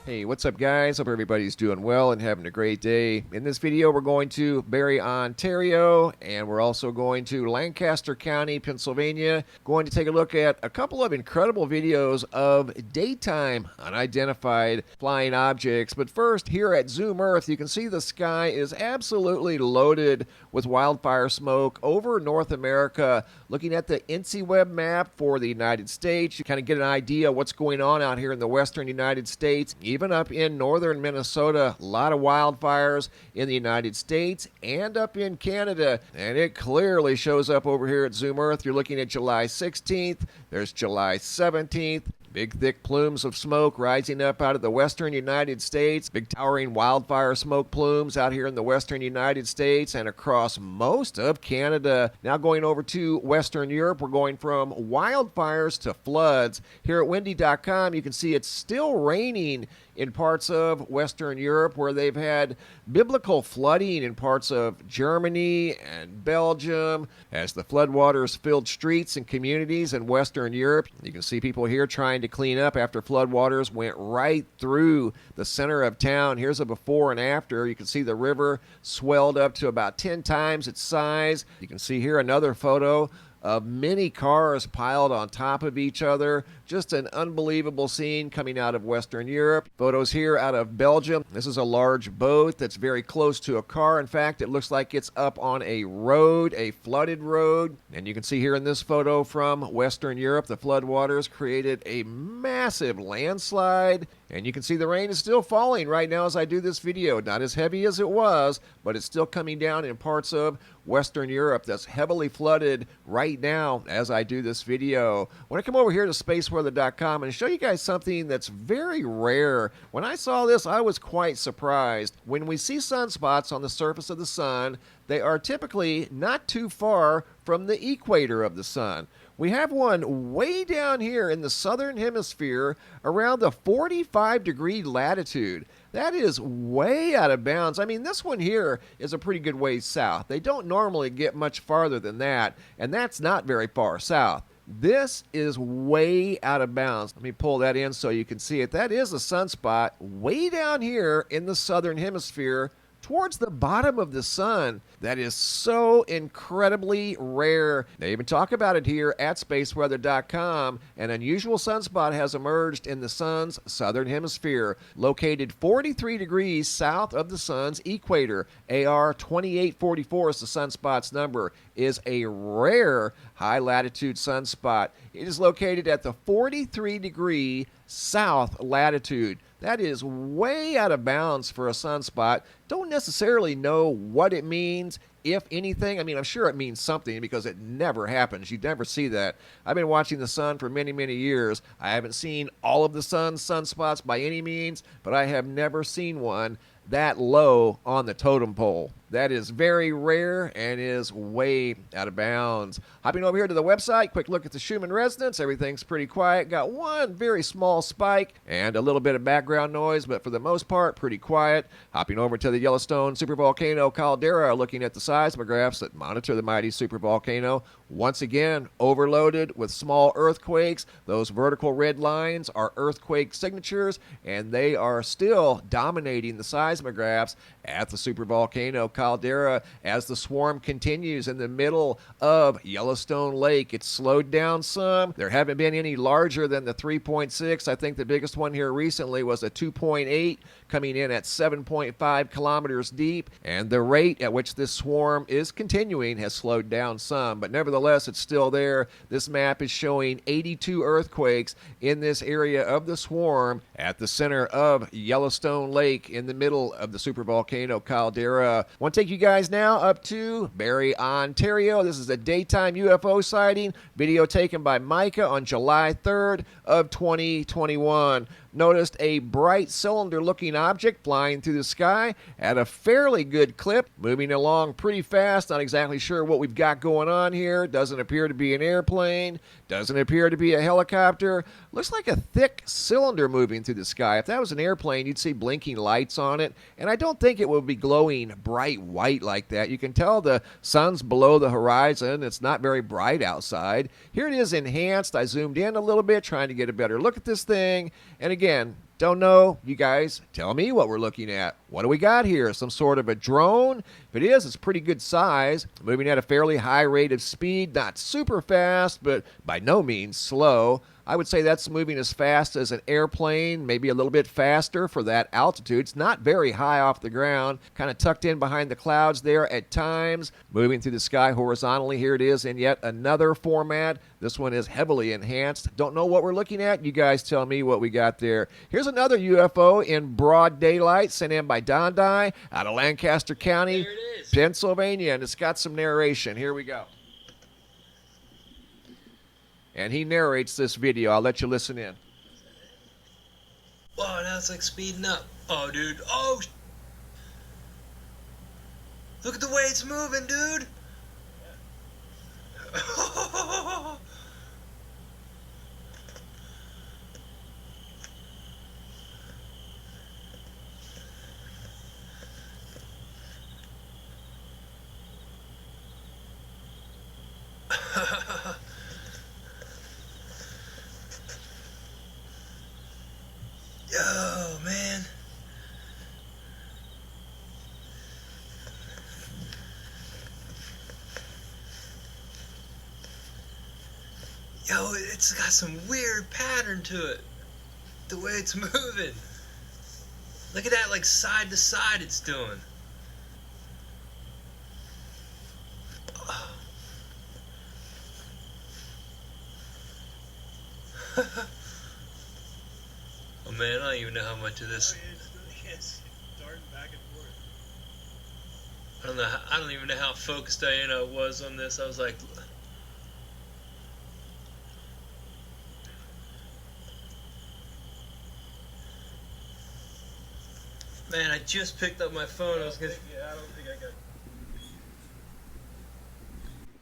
Hey, what's up guys? Hope everybody's doing well and having a great day. In this video, we're going to Barrie, Ontario, and we're also going to Lancaster County, Pennsylvania. Going to take a look at a couple of incredible videos of daytime unidentified flying objects. But first, here at Zoom Earth, you can see the sky is absolutely loaded with wildfire smoke over North America. Looking at the INCIWeb map for the United States, you kind of get an idea of what's going on out here in the western United States. Even up in northern Minnesota, a lot of wildfires in the United States and up in Canada. And it clearly shows up over here at Zoom Earth. You're looking at July 16th. There's July 17th. Big, thick plumes of smoke rising up out of the western United States. Big, towering wildfire smoke plumes out here in the western United States and across most of Canada. Now going over to Western Europe, we're going from wildfires to floods. Here at windy.com, you can see it's still raining in parts of Western Europe, where they've had biblical flooding in parts of Germany and Belgium as the floodwaters filled streets and communities in Western Europe. You can see people here trying to clean up after floodwaters went right through the center of town. Here's a before and after. You can see the river swelled up to about 10 times its size. You can see here another photo of many cars piled on top of each other. Just an unbelievable scene coming out of Western Europe. Photos here out of Belgium. This is a large boat that's very close to a car. In fact, it looks like it's up on a road, a flooded road. And you can see here in this photo from Western Europe, the floodwaters created a massive landslide. And you can see the rain is still falling right now as I do this video. Not as heavy as it was, but it's still coming down in parts of Western Europe that's heavily flooded right now as I do this video. When I come over here to spaceweather.com and show you guys something that's very rare. When I saw this, I was quite surprised. When we see sunspots on the surface of the sun, they are typically not too far from the equator of the sun. We have one way down here in the southern hemisphere around the 45-degree latitude. That is way out of bounds. I mean, this one here is a pretty good ways south. They don't normally get much farther than that, and that's not very far south. This is way out of bounds. Let me pull that in so you can see it. That is a sunspot way down here in the southern hemisphere towards the bottom of the sun. That is so incredibly rare. They even talk about it here at spaceweather.com. An unusual sunspot has emerged in the sun's southern hemisphere, located 43 degrees south of the sun's equator. AR 2844 is the sunspot's number. Is a rare high latitude sunspot. It is located at the 43-degree south latitude. That is way out of bounds for a sunspot. Don't necessarily know what it means, if anything. I mean, I'm sure it means something because it never happens. You never see that. I've been watching the sun for many, many years. I haven't seen all of the sun's sunspots by any means, but I have never seen one that low on the totem pole. That is very rare and is way out of bounds. Hopping over here to the website, quick look at the Schumann resonance. Everything's pretty quiet. Got one very small spike and a little bit of background noise, but for the most part, pretty quiet. Hopping over to the Yellowstone supervolcano caldera, looking at the seismographs that monitor the mighty supervolcano. Once again, overloaded with small earthquakes. Those vertical red lines are earthquake signatures, and they are still dominating the seismographs at the supervolcano caldera as the swarm continues in the middle of Yellowstone Lake. It's slowed down some. There haven't been any larger than the 3.6. I think the biggest one here recently was a 2.8, coming in at 7.5 kilometers deep, and the rate at which this swarm is continuing has slowed down some, but nevertheless it's still there. This map is showing 82 earthquakes in this area of the swarm at the center of Yellowstone Lake in the middle of the supervolcano caldera. I want to take you guys now up to Barrie, Ontario. This is a daytime UFO sighting, video taken by Micah on July 3rd of 2021. Noticed a bright cylinder-looking object flying through the sky at a fairly good clip, moving along pretty fast. Not exactly sure what we've got going on here. Doesn't appear to be an airplane. Doesn't appear to be a helicopter. Looks like a thick cylinder moving through the sky. If that was an airplane, you'd see blinking lights on it, and I don't think it would be glowing bright white like that. You can tell the sun's below the horizon. It's not very bright outside. Here it is enhanced. I zoomed in a little bit, trying to get a better look at this thing, and again, Don't know. You guys tell me what we're looking at. What do we got here? Some sort of a drone? If it is, it's pretty good size. Moving at a fairly high rate of speed. Not super fast, but by no means slow. I would say that's moving as fast as an airplane, maybe a little bit faster for that altitude. It's not very high off the ground, kind of tucked in behind the clouds there at times, moving through the sky horizontally. Here it is in yet another format. This one is heavily enhanced. Don't know what we're looking at. You guys tell me what we got there. Here's another UFO in broad daylight sent in by Dondai out of Lancaster County, Pennsylvania, and it's got some narration. Here we go. And he narrates this video. I'll let you listen in. Whoa, now it's like speeding up. Oh, dude. Oh! Look at the way it's moving, dude! Yo, man. Yo, it's got some weird pattern to it. The way it's moving. Look at that, like side to side it's doing. Oh man, I don't even know how much of this. It's darting back and forth. I don't even know how focused I was on this. I was like, man, I just picked up my phone. I don't think I got.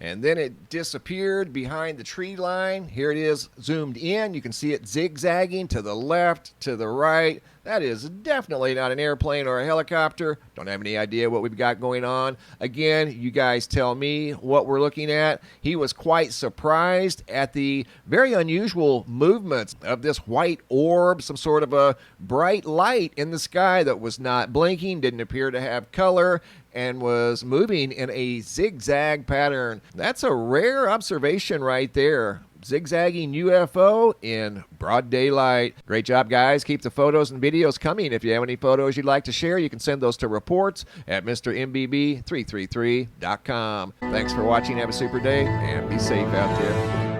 And then it disappeared behind the tree line. Here it is zoomed in. You can see it zigzagging to the left, to the right. That is definitely not an airplane or a helicopter. Don't have any idea what we've got going on. Again, you guys tell me what we're looking at. He was quite surprised at the very unusual movements of this white orb, some sort of a bright light in the sky that was not blinking, didn't appear to have color, and was moving in a zigzag pattern. That's a rare observation right there. Zigzagging UFO in broad daylight. Great job, guys. Keep the photos and videos coming. If you have any photos you'd like to share, you can send those to reports at MrMBB333.com. Thanks for watching. Have a super day, and be safe out there.